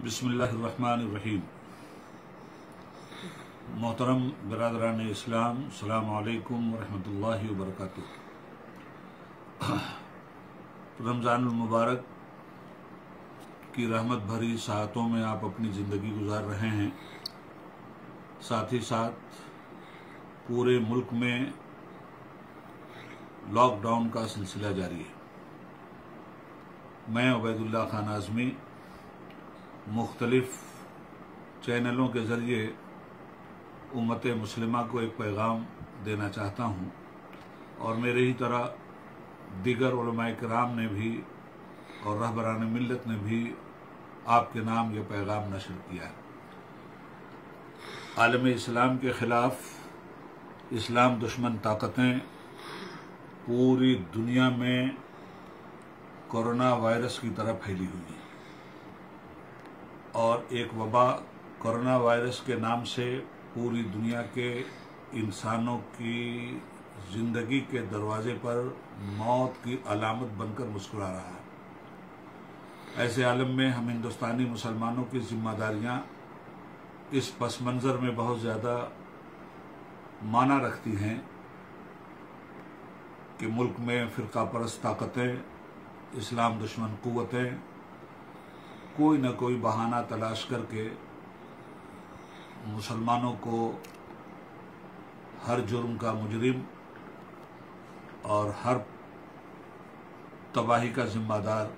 बिस्मिल्लाहिर्रहमानिर्रहीम। मोहतरम बिरादरान इस्लाम, अस्सलामु अलैकुम वरहमतुल्लाहि वबरकातुह। रमज़ानुल मुबारक की रहमत भरी साअतों में आप अपनी ज़िंदगी गुजार रहे हैं। साथ ही साथ पूरे मुल्क में लॉकडाउन का सिलसिला जारी है। मैं उबैदुल्लाह खान आज़मी मुख्तलिफ चैनलों के ज़रिए उम्मत मुस्लिमा को एक पैगाम देना चाहता हूँ और मेरे ही तरह दीगर उलमाए किराम ने भी और रहबरान मिल्लत ने भी आपके नाम ये पैगाम नशर किया है। आलम इस्लाम के ख़िलाफ़ इस्लाम दुश्मन ताकतें पूरी दुनिया में कोरोना वायरस की तरह फैली हुई है और एक वबा कोरोना वायरस के नाम से पूरी दुनिया के इंसानों की ज़िंदगी के दरवाजे पर मौत की अलामत बनकर मुस्कुरा रहा है। ऐसे आलम में हम हिंदुस्तानी मुसलमानों की जिम्मेदारियां इस पस मंज़र में बहुत ज़्यादा माना रखती हैं कि मुल्क में फ़िरका परस्त ताकतें, इस्लाम दुश्मन कुव्वतें कोई न कोई बहाना तलाश करके मुसलमानों को हर जुर्म का मुजरिम और हर तबाही का जिम्मेदार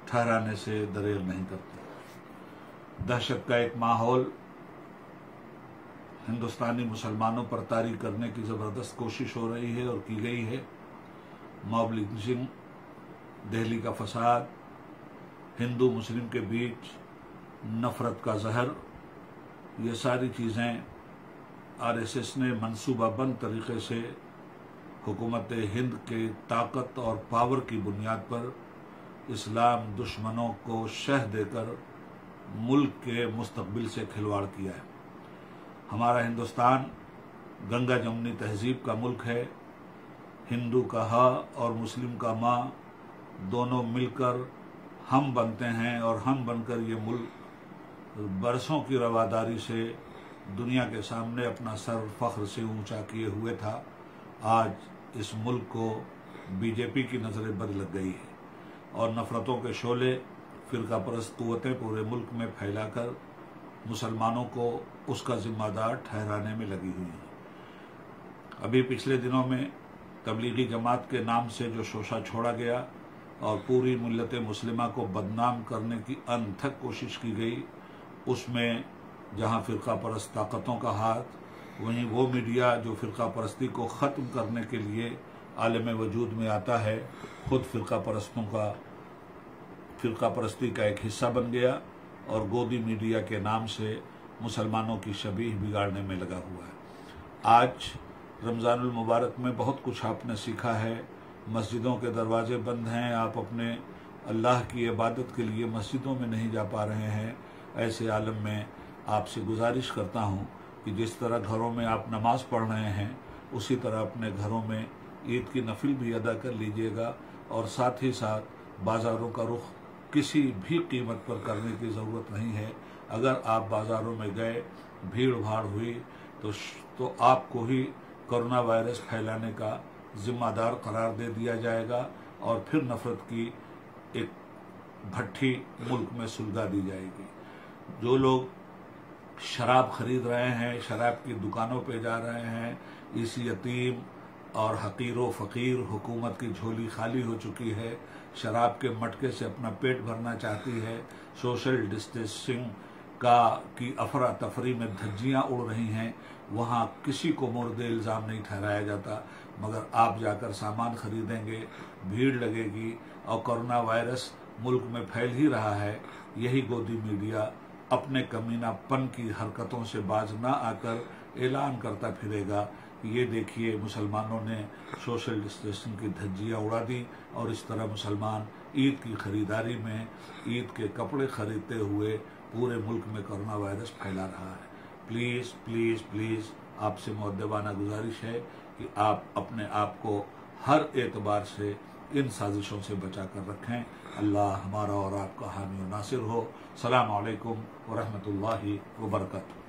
ठहराने से दरेर नहीं करते। दहशत का एक माहौल हिंदुस्तानी मुसलमानों पर तारी करने की ज़बरदस्त कोशिश हो रही है और की गई है। मॉब लिंचिंग, दिल्ली का फसाद, हिंदू मुस्लिम के बीच नफरत का जहर, ये सारी चीज़ें आरएसएस ने मंसूबाबंद तरीके से हुकूमत हिंद के ताकत और पावर की बुनियाद पर इस्लाम दुश्मनों को शह देकर मुल्क के मुस्तकबिल से खिलवाड़ किया है। हमारा हिंदुस्तान गंगा जमुनी तहजीब का मुल्क है। हिंदू का हा और मुस्लिम का माँ दोनों मिलकर हम बनते हैं और हम बनकर ये मुल्क बरसों की रवादारी से दुनिया के सामने अपना सर फख्र से ऊंचा किए हुए था। आज इस मुल्क को बीजेपी की नज़रें बद लग गई है और नफरतों के शोले फ़िरका परस्त कुव्वतें पूरे मुल्क में फैलाकर मुसलमानों को उसका जिम्मेदार ठहराने में लगी हुई है। अभी पिछले दिनों में तबलीगी जमात के नाम से जो शोशा छोड़ा गया और पूरी मिल्लत मुस्लिमा को बदनाम करने की अनथक कोशिश की गई, उसमें जहां फ़िरका परस्त ताकतों का हाथ, वहीं वो मीडिया जो फ़िरका परस्ती को ख़त्म करने के लिए आलम वजूद में आता है, खुद फ़िरका परस्ती का एक हिस्सा बन गया और गोदी मीडिया के नाम से मुसलमानों की शबीह बिगाड़ने में लगा हुआ है। आज रमज़ानुल मुबारक में बहुत कुछ आपने सीखा है। मस्जिदों के दरवाजे बंद हैं, आप अपने अल्लाह की इबादत के लिए मस्जिदों में नहीं जा पा रहे हैं। ऐसे आलम में आपसे गुजारिश करता हूँ कि जिस तरह घरों में आप नमाज पढ़ रहे हैं, उसी तरह अपने घरों में ईद की नफिल भी अदा कर लीजिएगा और साथ ही साथ बाज़ारों का रुख किसी भी कीमत पर करने की ज़रूरत नहीं है। अगर आप बाज़ारों में गए, भीड़ भाड़ हुई तो आपको ही कोरोना वायरस फैलाने का जिम्मेदार करार दे दिया जाएगा और फिर नफरत की एक भट्ठी मुल्क में सुलगा दी जाएगी। जो लोग शराब खरीद रहे हैं, शराब की दुकानों पे जा रहे हैं, इस यतीम और हकीर व फ़कीर हुकूमत की झोली खाली हो चुकी है, शराब के मटके से अपना पेट भरना चाहती है। सोशल डिस्टेंसिंग की अफरा तफरी में धज्जियाँ उड़ रही हैं, वहाँ किसी को मुर्द इल्ज़ाम नहीं ठहराया जाता। मगर आप जाकर सामान खरीदेंगे, भीड़ लगेगी और कोरोना वायरस मुल्क में फैल ही रहा है। यही गोदी मीडिया अपने कमीनापन की हरकतों से बाज ना आकर ऐलान करता फिरेगा कि ये देखिए मुसलमानों ने सोशल डिस्टेंसिंग की धज्जियाँ उड़ा दी और इस तरह मुसलमान ईद की खरीदारी में ईद के कपड़े खरीदते हुए पूरे मुल्क में कोरोना वायरस फैला रहा है। प्लीज़ प्लीज़ प्लीज़ आपसे मुअद्दबाना गुजारिश है कि आप अपने आप को हर एतबार से इन साजिशों से बचा कर रखें। अल्लाह हमारा और आपका हामी और नासिर हो। सलाम अलैकुम व रहमतुल्लाहि व बरकातहू।